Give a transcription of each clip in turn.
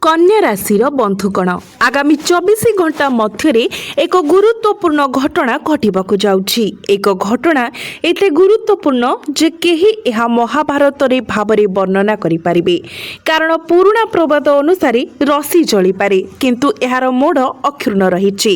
कन्या राशि बंधुगण आगामी 24 घंटा मध्य एक गुरुत्वपूर्ण घटना घटवाक जाउछि। एक घटना एते गुरुत्वपूर्ण जे केही एहा महाभारत रे भावरे वर्णना करि पारिबे, कारण पुराणा प्रवाद अनुसार रसी जळी पारे किंतु एहार मोड़ अक्षुण्ण रहिछि।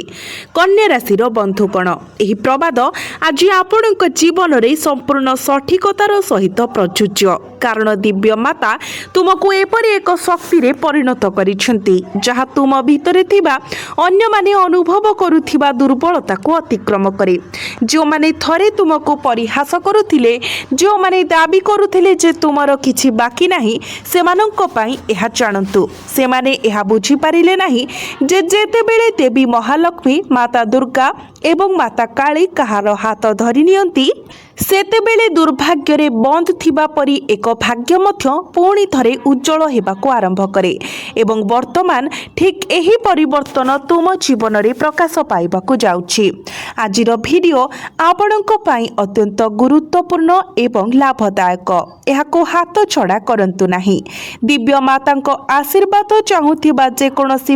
कन्या राशि बंधुगण एही प्रवाद आज आपणक जीवन रे संपूर्ण सठिकतार सहित प्रযোज्य, कारण दिव्य माता तुमको एपरि एक शक्ति रे परिणत करिसेंती जहा तुम भितरे थिबा अन्य माने अनुभव करुथिबा दुर्बलता को अतिक्रम करे। जो माने थरे तुमको परिहास करुथिले, जो माने दाबी करुथिले जे तुमर किछि बाकी नाही, सेमानंक पई एहा जानंतु। से माने एहा बुझी पारिले नाही जे जेतेबेले देवी महालक्ष्मी, माता दुर्गा एवं माता काली कहार हाथ धरि नियंती सेतेबेले दुर्भाग्य रे बंद थिबा परी एक भाग्य मध्य पुणी थरे उज्जवल हेबाको आरंभ करे एवं वर्तमान ठीक एही परिवर्तन तुम जीवन रे प्रकाश पाइबाको जाउछि। आजिर वीडियो आपणक पई अत्यंत गुरुत्वपूर्ण एवं लाभदायक। एहाको हाथ छड़ा करंतु नाही। दिव्य मातांक आशीर्वाद चाहुथिबा जे कोनोसी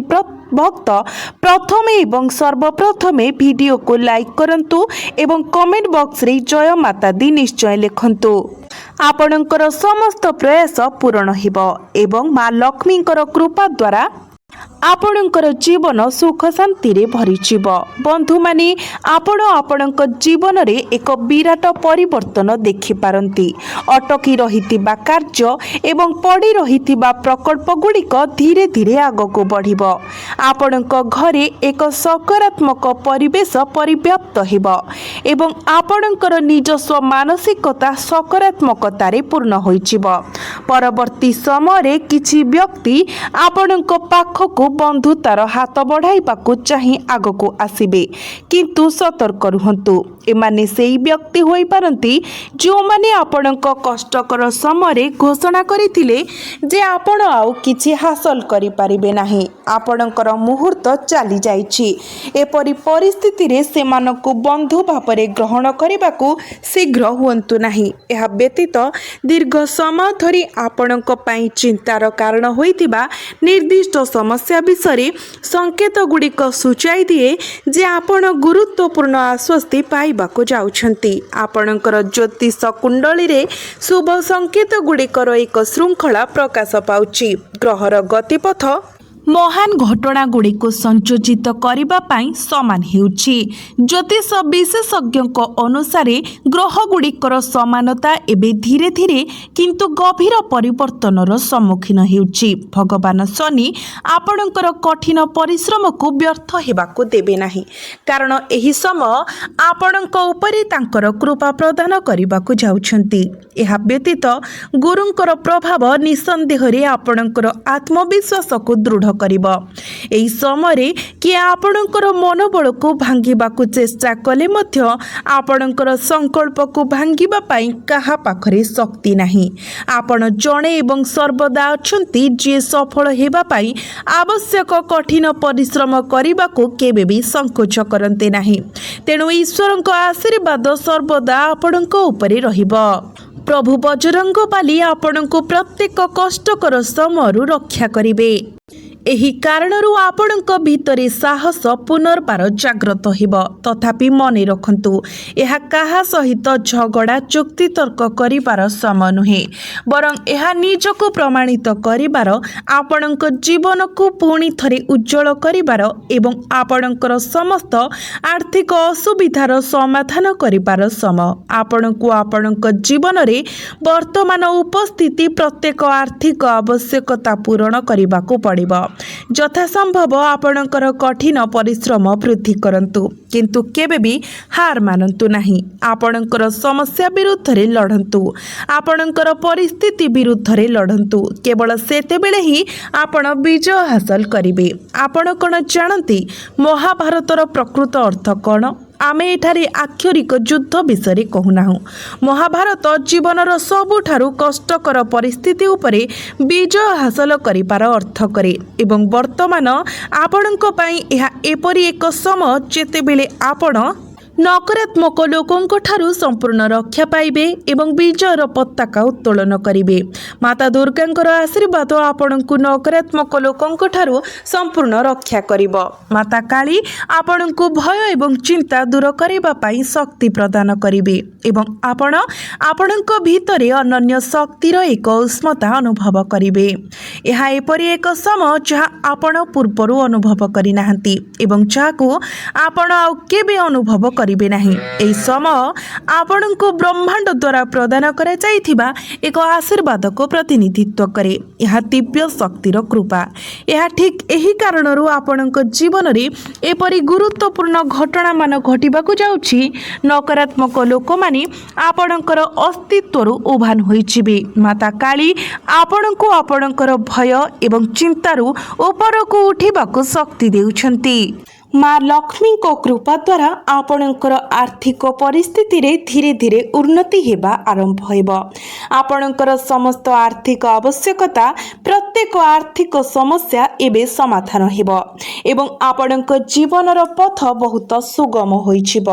भक्त प्रथमे एवं सर्वप्रथमे वीडियो को लाइक करंतु एवं कमेंट बॉक्स रे जय माता दी निश्चय लिखंतु। आपणकर समस्त प्रयास पूर्ण हेबो एवं मां लक्ष्मींकर कृपा द्वारा आपणकर जीवन सुख शांति रे भरिजिब। बंधु माने आपणक जीवन रे एक विराट परिवर्तन देखि पारंती। अटकी रहितिबा कार्य एवं पड़ी रहितिबा प्रकल्प गुड़िक धीरे धीरे आगको बढ़िबो। आपणक घरे एक सकारात्मक परिवेश परिव्याप्त हेबो एवं आपणकर निजस्व मानसिकता सकारात्मकतारे पूर्ण होइजिबो। परवर्ती समय रे किछि व्यक्ति आपणक पाखको बंधुतार हाथ बढ़ाइबाकू चाहि आगको आसिबे, किंतु सतर्क रुहंतु। एमाने सेई व्यक्ति होई पारंती जो माने आपणक कष्टकर समय रे घोषणा करिथिले जे आपण आउ किछि हासिल करि पारिबे नाही, आपणकर मुहूर्त चली जाइछि। एपरि परिस्थिति रे सेमानकु बंधु भावरे ग्रहण करिबाकू शीघ्र हुअंतु नाही। एहा व्यतीत दीर्घ समय धरि आपणक पई चिंतार कारण होइतिबा निर्दिष्ट समस्या विषय संकेत गुड़िक सूचाई दिए जे आपण गुरुत्वपूर्ण आश्वस्ति पाइबाको जाउछंती। आपणकर ज्योतिष कुंडली रे शुभ संकेत गुड़िकर एक श्रृंखला प्रकाश पाउची। ग्रहर गतिपथ महान घटना गुड़ी को संयोजित करबा पाई समान हेउछि। ज्योतिष विशेषज्ञ अनुसार ग्रह गुड़िकर समानता एबे धीरे धीरे किंतु गभीर परिवर्तनर सम्मुखीन हेउछि। भगवान शनि आपणकर कठिन परिश्रम को व्यर्थ हेबाको देबे नाही, कारण एही समय आपणक उपरे तांकर कृपा प्रदान करबाको जाउछंती। एहा व्यतीत गुरुंकर प्रभाव निसंदेह रे आपणकर आत्मविश्वास को दृढ़ करिबो। एही समय कि आपणकर मनोबल को भांगिबाकू चेष्टा कले मध्य आपणकर संकल्प को भांगिबा पाई काहा पाखरे शक्ति नाही। आपण जणे एवं सर्वदा अछंती जे सफल हेबा पाई आवश्यक कठिन परिश्रम करिबाकू केबे भी संकोच करते नाही। तेणु ईश्वरଙ୍କ आशीर्वाद सर्वदा आपणଙ୍କ उपरे रहिबो। प्रभु बजरंग बाली आपणଙ୍କୁ प्रत्येक कष्टकर समयରୁ रक्षा करिवे। एही कारणरू आपणଙ୍କ भितरे साहस पुनर्बार जाग्रत हेबो। तथापि मने रखंतु एहा काहा सहित झगड़ा चुक्ति तर्क करिबार समय नुहे, बरं एहा निजको प्रमाणित करिबार, आपणଙ୍କ जीवन को पुणी थरे उज्जवल करिबार एवं आपणଙ୍କର समस्त आर्थिक असुविधार समाधान करिबार समय। आपणଙ୍କୁ आपणଙ୍କ जीवन रे वर्तमान उपस्थिति प्रत्येक आर्थिक आवश्यकता पूरण करिबाकू पड़िबो। यथासंभव आपणकर कठिन परिश्रम वृद्धि करंतु, किंतु केबे भी हार मानंतु नाही। आपणकर समस्या विरुद्ध रे लढंतु, आपणकर परिस्थिति विरुद्ध रे लढंतु। केवल सेतेबेले ही आपण विजय हासिल करिवे। आपण कोन जानती महाभारतर प्रकृत अर्थ कोन? आमे एठारे आक्षरिक युद्ध विषय कहूनाहु। महाभारत जीवनर सबुठारु कष्टकर परिस्थिति उपरे विजय हासिल करिबार अर्थ करे एवं वर्तमान आपणଙ୍କ ପାଇଁ ଏହା एपरि एक समय जेतेबेले आपण नकारात्मक लोकों ठारू संपूर्ण रक्षा पाइबे एवं विजयर पताका उत्तोलन करिवे। माता दुर्गांकर आशीर्वाद आपणकु नकारात्मक लोकों ठारू संपूर्ण रक्षा करिवो। माता काली आपणकु भय एवं चिंता दूर करिबा पई शक्ति प्रदान करिवे एवं आपणक भितरे अनन्य शक्तिर एक उष्मता अनुभव करिवे। यह एपरि एक समय जहाँ आपण पूर्वरु अनुभव करि नाहंती एवं जाहाकु आपण आउ केबे अनुभव करिवे नाही। एही समय आपणको ब्रह्मांड द्वारा प्रदान करा जाइथिबा एक आशीर्वाद को प्रतिनिधित्व करे। यह दिव्य शक्तिर कृपा। यह ठीक एही कारणरू आपणको जीवन रे एपरि गुरुत्वपूर्ण घटना मान घटिबाकु जाउछि। नकारात्मक लोक माने आपणकर अस्तित्वरू उभान होइछिबे। माता काली आपणको आपणकर भय एवं चिंतारू उपरको उठिबाकु शक्ति देउछन्ती। माँ लक्ष्मी को कृपा द्वारा आपणकर आर्थिक परिस्थिति रे धीरे धीरे उन्नति हेबा आरंभ हेब। आपणकर समस्त आर्थिक आवश्यकता प्रत्येक आर्थिक समस्या एबे समाधान हेब एवं आपणक जीवनर पथ बहुत सुगम होइछिब।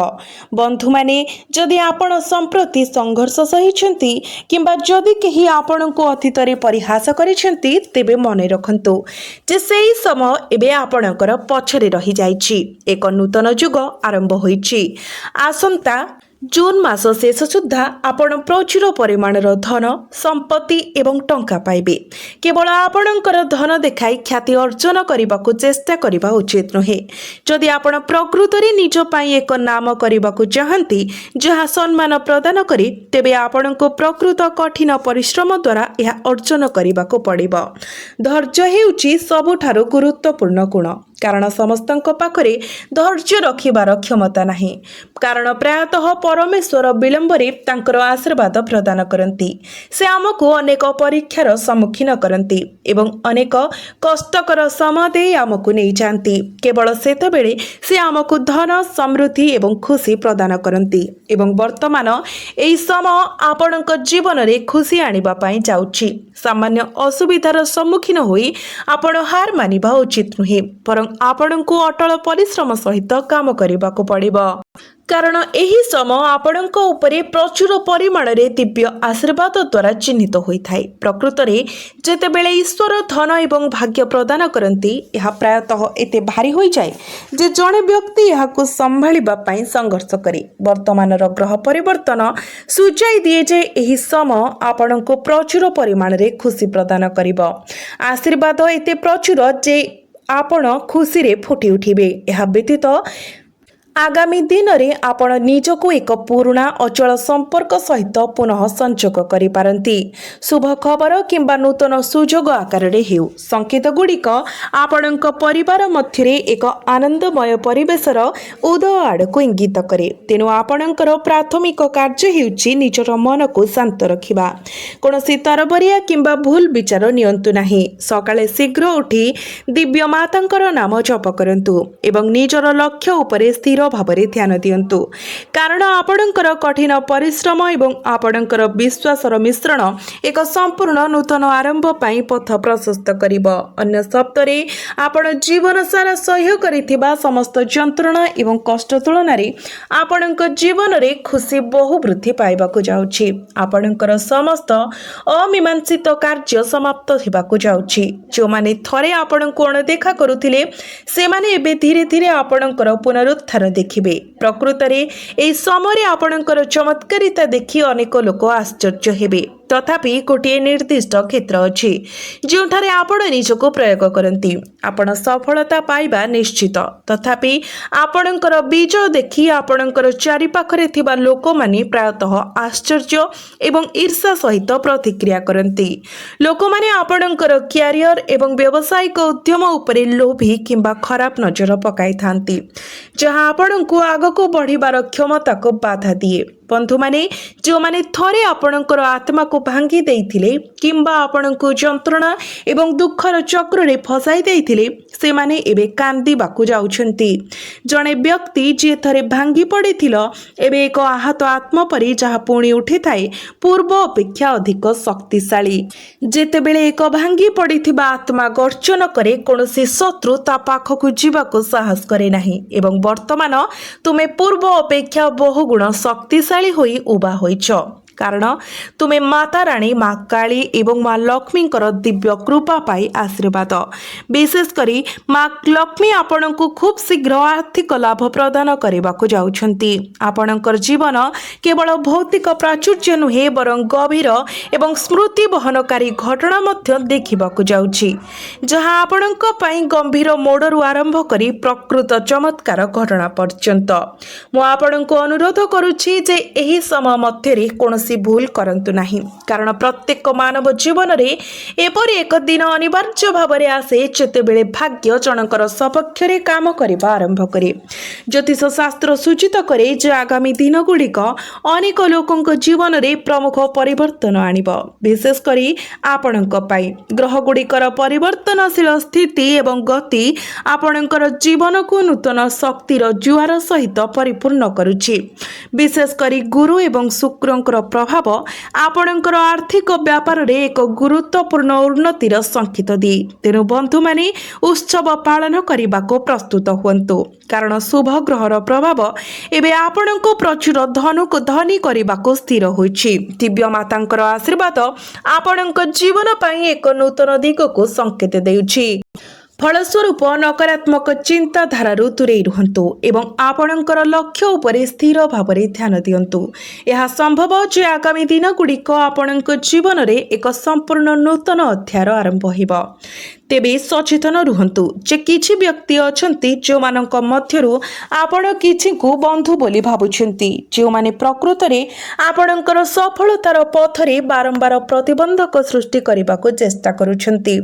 बंधु माने जदि आपण संप्रति संघर्ष सहिछंती किंबा जदि केही आपणको अतीत रे परिहास करिछंती तेबे मने रखंतु जे सेही समय एबे आपणकर पछरे रहि जाइछि। एक नूतन युग आरंभ होइछि। आसंता जून मास शेष सुद्धा आपण प्रचुर परिमाणर धन संपत्ति एवं टंका पाइबे। केवल आपणकर धन देखाई ख्याति अर्जन करने चेष्टा करबा उचित नुहे। जदि आपण प्रकृतरे निज पाई एक नाम करबाकू चाहंती जहाँ सम्मान प्रदान करी तेबे आपणको प्रकृत कठिन परिश्रम द्वारा यह अर्जन करबाकू पड़िबो। धैर्य हेउची सबुठारु गुरुत्वपूर्ण गुण। कारण समस्तଙ୍କ पाखरे धैर्य रखिबार क्षमता नाही। कारण प्रायतः परमेश्वर विलंबरे तांकर आशीर्वाद प्रदान करती। से आमको अनेक परीक्षार सम्मुखीन करती एवं अनेक कष्टकर समय दे आमको नहीं जाती। केवल सेतबेले से आमको धन समृद्धि एवं खुशी प्रदान करती एवं वर्तमान एही समय आपणक जीवन रे खुशी आनिबा पई जाउछि। सामान्य असुविधार सम्मुखीन होई आपण हार मानिबा उचित नुहे परं आपणको अटल परिश्रम सहित काम करबाकू पड़िबो। कारण एही समय आपणक उपरे प्रचुर परिमाण रे दिव्य आशीर्वाद द्वारा चिन्हित होइथाय। प्रकृत रे जेतेबेले ईश्वर धन एवं भाग्य प्रदान करती यह प्रायतः एते भारी होई जाय जे जणे व्यक्ति यहाकू संभाळिबा पई संघर्ष करे। वर्तमानर ग्रह परिवर्तन सूचाई दिए जे एही समय आपणको प्रचुर परिमाण रे खुशी प्रदान करिबो। आशीर्वाद एते प्रचुर जे आपण खुशी रे फुटी उठिबे। यह व्यतीत आगामी दिन रे आपण निजको एक पुराना अचल संपर्क सहित पुनः संयोग करि पारंती। शुभ खबर किंबा नूतन सुजोग आकार रे हेउ संकेत गुड़िक आपणक परिवार मध्यरे एक आनंदमय परिवेशर उदय आड़को इंगित करे। तेणु आपणकर प्राथमिक कार्य हेउची निजर मन को शांत रखिबा। कोनोसी तरबरिया किंबा भूल विचार नियंतु नाही। सकाळे शीघ्र उठी दिव्य मातांकर नाम जप करंतु एवं निजर लक्ष्य उपरे स्थिर भावरे ध्यान दियंतु। कारण आपणकर कठिन परिश्रम एवं आपणकर विश्वासर मिश्रण एक संपूर्ण नूतन आरंभ पाई पथ प्रशस्त करिब। अन्य शब्दरे आपण जीवन सारा सह्य करिथिबा समस्त जंत्रणा एवं कष्ट तुलन रे आपणक जीवन रे खुशी बहु वृद्धि पाइबाकू जाउछि। आपणकर समस्त अमीमांसित कार्य समाप्त हेबाकू जाउछि। जो माने थरे आपणको अणदेखा करुथिले से माने एबे धीरे धीरे आपणकर पुनरुत्थान देखिबे। प्रकृत रे एही समय आपणकर चमत्कारिता देखि अनेक लोक आश्चर्य हेबे। तथापि गोटे निर्दिष्ट क्षेत्र अछि जोठारे आपण निजको प्रयोग करंती आपण सफलता पाइबा निश्चित। तथापि आपणकर विजय देखि आपणकर चारि पाखरे थिबा लोक माने प्रायतः आश्चर्य एवं ईर्षा सहित प्रतिक्रिया करंती। लोक माने आपणकर क्यारियर एवं व्यावसायिक उद्यम उपरे लोभी किंबा खराब नजर पकाई थांती जहां आपणको आगको बढ़िबार क्षमता को बाधा दिए। बंधु माने जो माने थरे आपणकर आत्मा को भांगी देइथिले किंबा आपणको जंत्रणा एवं दुखर चक्र रे फसाई देइथिले से माने एबे कांदीबाकू जाउछंती। जणे व्यक्ति जे थरे भांगी पड़िथिलो एबे एक आहत आत्मा परि जहा पुणी उठी थाए पूर्व अपेक्षा अधिक शक्तिशाली। जेतेबेले एक भांगी पड़िथिबा आत्मा गर्जन करे कोनोसी शत्रु ता पाखकू जीवाको साहस करे नाही एवं वर्तमान तुमे पूर्व अपेक्षा बहुगुण शक्तिशाली होई उबा होइछ। कारण तुमे माता रानी माँ काली एवं माँ लक्ष्मी दिव्य कृपा पाई आशीर्वाद। विशेष करी माँ लक्ष्मी आपण को खूब शीघ्र आर्थिक लाभ प्रदान करने को जाउछंती। आपणकर जीवन केवल भौतिक प्राचुर्य नुहे बरं गभीर एवं स्मृति बहनकारी घटना मध्य देखिबाकू जाउछि, जहाँ आपणक पई गंभीर मोड़रू आरंभ करी प्रकृत चमत्कार घटना पर्यंत। मु आपणको अनुरोध करुछि जे एही समय मध्यरे कोनोसी भूल करंतु नाही, कारण प्रत्येक मानव जीवन रे एपरि एक दिन अनिवार्य भावरे आसे जेतेबेले भाग्य जनकर सपक्ष रे काम करिबा आरंभ करे। ज्योतिष शास्त्र सूचित करे जे आगामी दिन गुड़िक अनेक लोकंक जीवन रे प्रमुख परिवर्तन आनिब। विशेष करी आपणक पाई ग्रह गुड़िकर परिवर्तनशील स्थिति एवं गति आपणकर जीवन को नूतन शक्तिर जुआर सहित परिपूर्ण करुछि। विशेष करी गुरु एवं शुक्रंकर प्रभाव आपणकर आर्थिक व्यापार रे एक गुरुत्वपूर्ण उन्नतिर संकेत दिए। तेणु बंधु माने उत्सव पालन करने प्रस्तुत हुंतु, कारण शुभ ग्रहर प्रभाव एबे आपणको प्रचुर धन को धनी करने स्थिर होइछि। दिव्य मातांकर आशीर्वाद आपणक जीवन पाई एक नूतन दिग को संकेत देउछि। फलस्वरूप नकारात्मक चिंताधारारू दूरे रुहंतु एवं आपणकर लक्ष्य उपरे स्थिर भावरे ध्यान दियंतु। यह संभव जे आगामी दिन गुड़िक आपणक जीवन रे एक संपूर्ण नूतन अध्याय आरंभ हेब। तेबे सचेतन रुहंतु जे किछि व्यक्ति अछंती जो मानक मध्यरु आपण किछि को बंधु बोली भाबुछंती, जो माने प्रकृत रे आपणकर सफलतार पथरे बारंबार प्रतिबंधक सृष्टि करबाको चेष्टा करूछंती।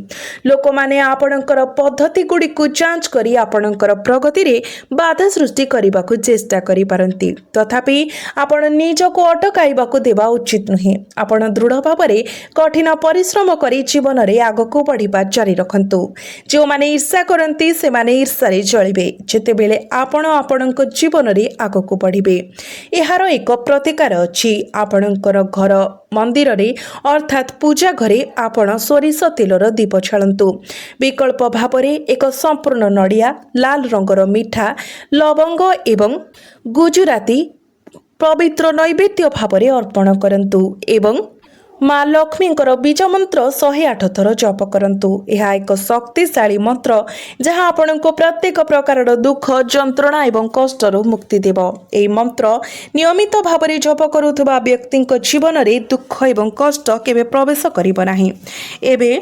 लोक माने आपणकर पद्धति गुडी को जांच करी आपणकर प्रगति रे बाधा सृष्टि करबाको चेष्टा करि पारंती, तथापि आपण निजको अटकाइबाको देबा उचित नहे। आपण दृढ़ भावरे कठिन परिश्रम करी जीवन रे आगको बढ़िबा जारी जो माने ईर्षा करती से माने ईर्षारे जलिबे, जेतेबेले आपण आपणक जीवन रे आगको बढ़िबे। एहार एक प्रतिकार अछि। आपणकर घर मंदिर रे अर्थात पूजा घरे आपण सोरिष तेलर दीप छाड़ंतु। विकल्प भावरे एक संपूर्ण नड़िया लाल रंगर मिठा लवंग एवं गुजराती पवित्र नैवेद्य भावरे अर्पण करंतु एवं माँ लक्ष्मींकर बीज मंत्र 108 थर जप करंतु। यह एक शक्तिशाली मंत्र जहाँ आपनको प्रत्येक प्रकार दुख जंत्रणा एवं कष्टर मुक्ति देव। यह मंत्र नियमित भाव जप करुवा व्यक्ति जीवन में दुख एवं कष्ट केवे प्रवेश करिब नाही। एबे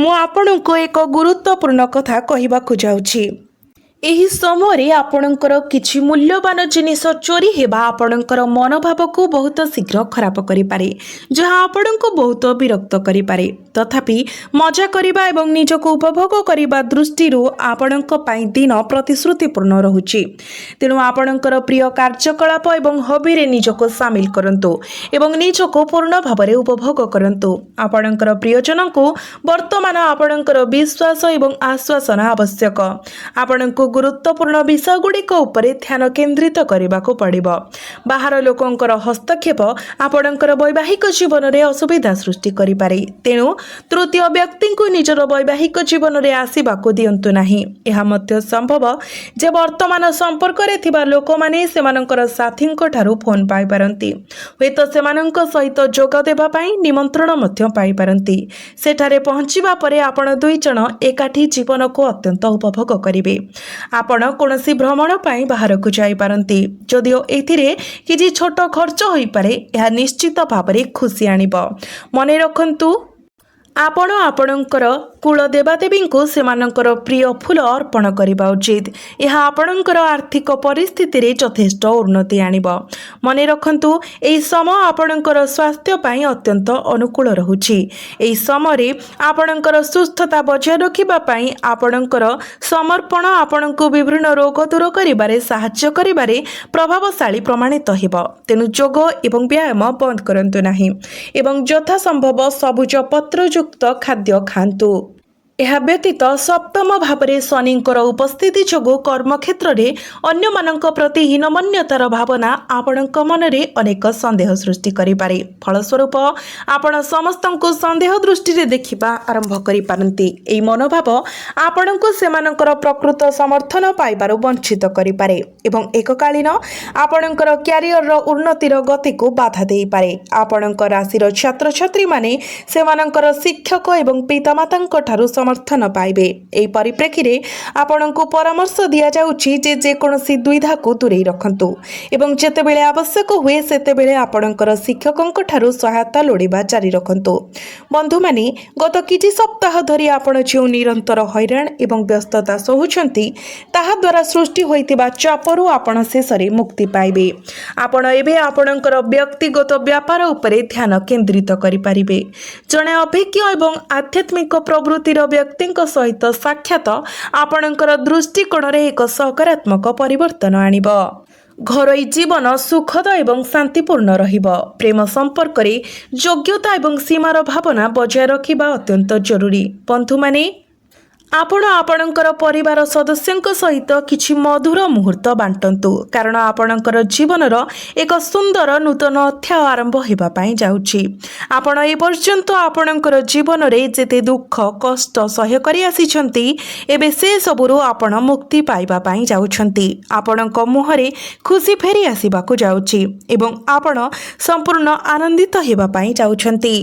मु आपनको एक गुरुत्वपूर्ण कथा कहिबाकु जाउछि। एही समय आपणकर किछि मूल्यवान जिनिस चोरी हेबा आपणकर मनोभाव को बहुत शीघ्र खराब करि पारे, जहाँ आपणको बहुत विरक्त करि पारे। तथापि मजा करिबा एवं निजको उपभोग करिबा दृष्टिरू आपणक पई दिन प्रतिश्रुतिपूर्ण रहुछि। तेणु आपणकर प्रिय कार्यकलाप एवं हॉबी रे निजको शामिल करंतु एवं निजको पूर्ण भावरे उपभोग करंतु। आपणकर प्रियजनको वर्तमान आपणकर विश्वास एवं आश्वासन आवश्यक। आपणको गुरुत्वपूर्ण विषय गुड़िक उपरे ध्यान केन्द्रित करने को पड़िबो। बाहर लोकंकर हस्तक्षेप आपणकर वैवाहिक जीवन में असुविधा सृष्टि करि पारे। तेणु तृतीय व्यक्ति को निजर वैवाहिक जीवन में आसीबाकू दियंतु नाही। यह मध्य संभव जे वर्तमान संपर्क रे थिबा लोक माने सेमानंकर साथींक ठारू फोन पाई पारंती, हेतु सेमानंक सहित जोग देबा पई निमंत्रण मध्य पाई पारंती। सेठारे पहुंचीबा परे आपण दुई जण एकाठी जीवन को अत्यंत उपभोग करिवे। आपण कोनोसी भ्रमण पाई बाहर को जाई पारंती, जदिओ एथिरे किछि छोट खर्च होई पारे, यह निश्चित भावरे खुशी आनिब। मने रखंतु आपण आपणकर कुल देवादेवी को सेमानंकर प्रिय फूल अर्पण करने उचित। यह आपणकर आर्थिक परिस्थिति रे यथेष्ट उन्नति आनिब। मन रखंतु एही समय आपणकर स्वास्थ्य पाई अत्यंत अनुकूल रहुछि। एही समय आपणकर सुस्थता बजाय रखिबा पाई आपणकर समर्पण आपणको विभिन्न रोग दूर करिबारे साहाय्य करिबारे प्रभावशाली प्रमाणित हेब। तेनु जोग एवं व्यायाम बंद करंतु नाही एवं यथा संभव सबुज पत्रयुक्त खाद्य खांतु। यह व्यतीत सप्तम भावरे शनिंकर उपस्थिति जोगु कर्मक्षेत्र रे अन्य मानक प्रति हीनमन्यतार भावना आपणक मनरे अनेक संदेह सृष्टि करिपारे। फलस्वरूप आपण समस्तंको संदेह दृष्टि रे देखिबा आरंभ करि पारंती। एई मनोभाव आपणको सेमानकर प्रकृत समर्थन पाइबारु वंचित करिपारे एवं एककालीन आपणकर क्यारियर उन्नतिर गति को बाधा देई पारे। आपणकर राशिर छात्र छात्री माने सेमानकर शिक्षक एवं पितामातांक ठारु समर्थन पाइबे। एही परिप्रेक्षी रे आपणको परामर्श दिया जाउछि जे कोनोसी दुविधा को दूरेई रखंतु एवं जेतेबेले आवश्यक हुए सेतेबेले आपणकर शिक्षकंक ठारु सहायता लोडिबा जारी रखंतु। बंधु माने गत किछि सप्ताह धरि आपण जे निरंतर हैरान एवं व्यस्तता सहुछंती ताहा द्वारा सृष्टि होइतिबा चापरु आपण शेषरे मुक्ति पाइबे। आपण एबे आपणकर व्यक्तिगत व्यापार उपरे ध्यान केंद्रित करि पारिबे। जणे अभिज्ञ एवं आध्यात्मिक प्रवृत्तिर व्यक्तिंक सहित साक्षात आपणकर दृष्टिकोण रे एक सकारात्मक परिवर्तन आनिब। घरोई जीवन सुखद एवं शांतिपूर्ण रहिब। प्रेम संपर्क रे योग्यता एवं सीमार भावना बजाय रखिबा अत्यंत जरूरी। बंधु माने आपण आपणकर परिवार सदस्यंक सहित किछि मधुर मुहूर्त बांटंतु कारण आपणकर जीवनर एक सुंदर नूतन अध्याय आरंभ हेबा पई जाउछि। आपण ए पर्यंत आपणकर जीवन रे जेते दुख कष्ट सह्य करि आसीछंती एबे से सबुरु आपण मुक्ति पाइबा पई जाउछंती। आपणक मुहरे खुशी फेरी आसीबाकू जाउछि एवं आपण संपूर्ण आनंदित हेबा पई जाउछंती।